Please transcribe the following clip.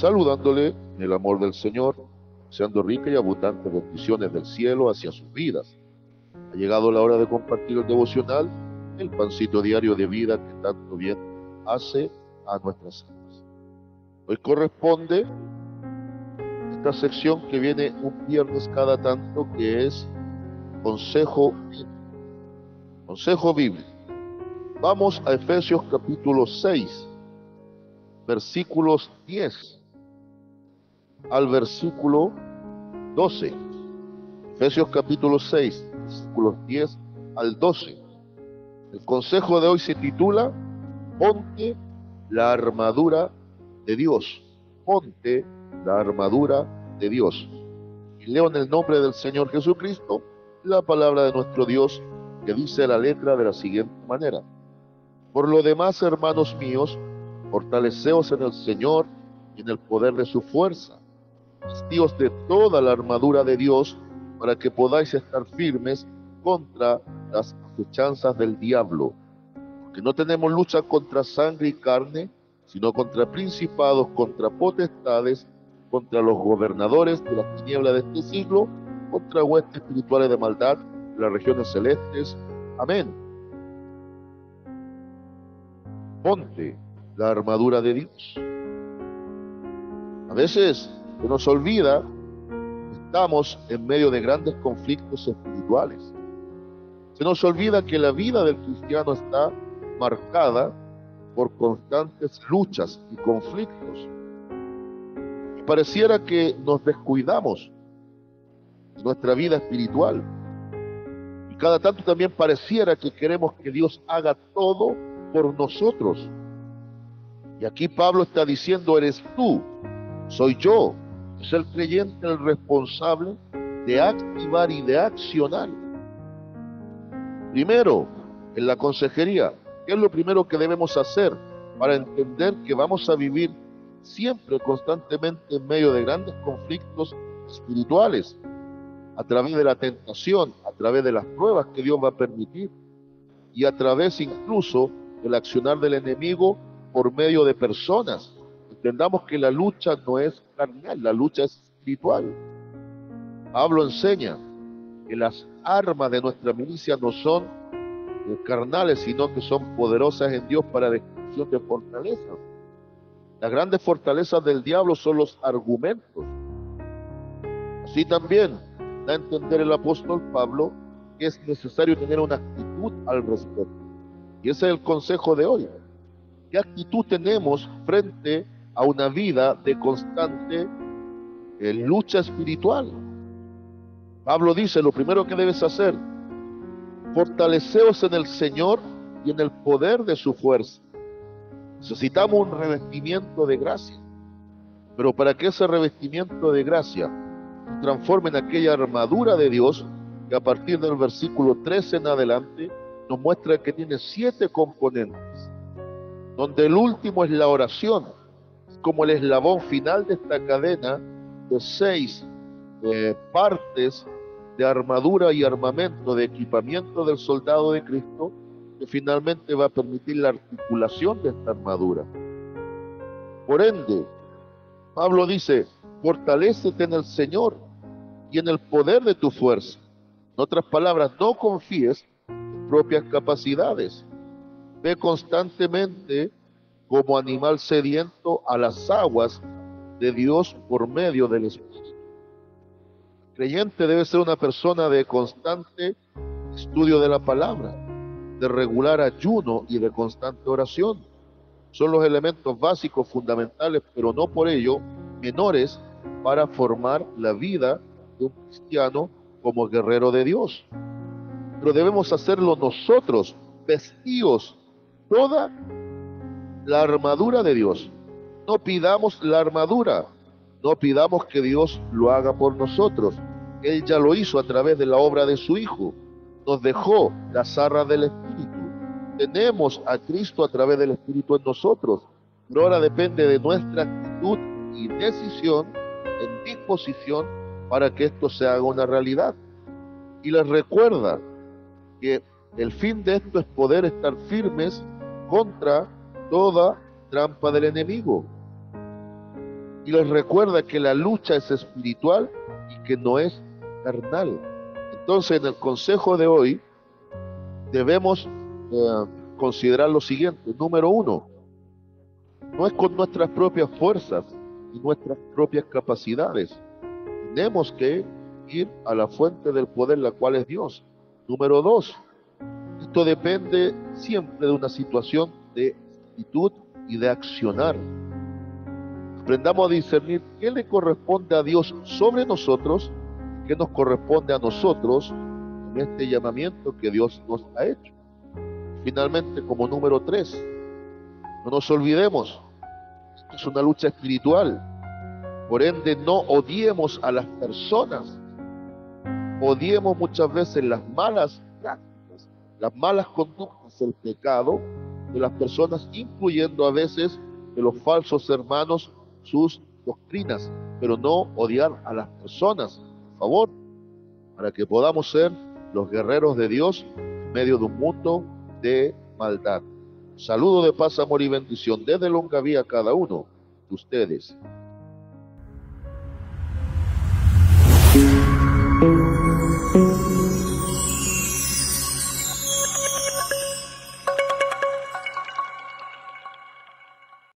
saludándole en el amor del Señor, deseando ricas y abundantes bendiciones del cielo hacia sus vidas. Ha llegado la hora de compartir el devocional, el pancito diario de vida que tanto bien hace a nuestras almas. Hoy corresponde esta sección que viene un viernes cada tanto, que es consejo bíblico. Vamos a Efesios capítulo 6, versículos 10 al versículo 12. Efesios capítulo 6, versículos 10 al 12. El consejo de hoy se titula: Ponte la armadura de Dios. Ponte la armadura de Dios. Y leo en el nombre del Señor Jesucristo la palabra de nuestro Dios, que dice la letra de la siguiente manera: Por lo demás, hermanos míos, fortaleceos en el Señor y en el poder de su fuerza. Vestíos de toda la armadura de Dios, para que podáis estar firmes contra las acechanzas del diablo. Porque no tenemos lucha contra sangre y carne, sino contra principados, contra potestades, contra los gobernadores de las tinieblas de este siglo, contra huestes espirituales de maldad de las regiones celestes. Amén. Ponte la armadura de Dios. A veces se nos olvida que estamos en medio de grandes conflictos espirituales. Se nos olvida que la vida del cristiano está marcada por constantes luchas y conflictos. Y pareciera que nos descuidamos de nuestra vida espiritual. Y cada tanto también pareciera que queremos que Dios haga todo por nosotros. Y aquí Pablo está diciendo: eres tú, soy yo. Es el creyente el responsable de activar y de accionar. Primero, en la consejería, ¿qué es lo primero que debemos hacer para entender que vamos a vivir siempre, constantemente en medio de grandes conflictos espirituales? A través de la tentación, a través de las pruebas que Dios va a permitir, y a través incluso del accionar del enemigo por medio de personas. Entendamos que la lucha no es carnal, la lucha es espiritual. Pablo enseña que las armas de nuestra milicia no son carnales, sino que son poderosas en Dios para destrucción de fortalezas. Las grandes fortalezas del diablo son los argumentos. Así también da a entender el apóstol Pablo que es necesario tener una actitud al respecto. Y ese es el consejo de hoy. ¿Qué actitud tenemos frente a una vida de constante lucha espiritual? Pablo dice: lo primero que debes hacer, fortaleceos en el Señor y en el poder de su fuerza. Necesitamos un revestimiento de gracia, pero para que ese revestimiento de gracia se transforme en aquella armadura de Dios, que a partir del versículo 13 en adelante nos muestra que tiene 7 componentes, donde el último es la oración, como el eslabón final de esta cadena de 6 partes de armadura y armamento, de equipamiento del soldado de Cristo, que finalmente va a permitir la articulación de esta armadura. Por ende, Pablo dice: fortalécete en el Señor y en el poder de tu fuerza. En otras palabras, no confíes en propias capacidades. Ve constantemente como animal sediento a las aguas de Dios por medio del Espíritu. El creyente debe ser una persona de constante estudio de la palabra, de regular ayuno y de constante oración. Son los elementos básicos, fundamentales, pero no por ello menores, para formar la vida de un cristiano como guerrero de Dios. Pero debemos hacerlo nosotros, vestidos toda la armadura de Dios. No pidamos la armadura, no pidamos que Dios lo haga por nosotros. Él ya lo hizo a través de la obra de su Hijo. Nos dejó las arras del Espíritu. Tenemos a Cristo a través del Espíritu en nosotros, pero ahora depende de nuestra actitud y decisión, en disposición, para que esto se haga una realidad. Y les recuerda que el fin de esto es poder estar firmes contra toda trampa del enemigo. y les recuerda que la lucha es espiritual y que no es carnal. Entonces, en el consejo de hoy debemos considerar lo siguiente. Número uno, no es con nuestras propias fuerzas y nuestras propias capacidades. Tenemos que ir a la fuente del poder, la cual es Dios. Número dos, esto depende siempre de una situación de actitud y de accionar. Aprendamos a discernir qué le corresponde a Dios sobre nosotros, qué nos corresponde a nosotros en este llamamiento que Dios nos ha hecho. Finalmente, como número tres, no nos olvidemos, esto es una lucha espiritual. Por ende, no odiemos a las personas. Odiemos muchas veces las malas prácticas, las malas conductas, el pecado de las personas, incluyendo a veces de los falsos hermanos sus doctrinas, pero no odiar a las personas, por favor, para que podamos ser los guerreros de Dios en medio de un mundo de maldad. Saludo de paz, amor y bendición desde Longaví a cada uno de ustedes.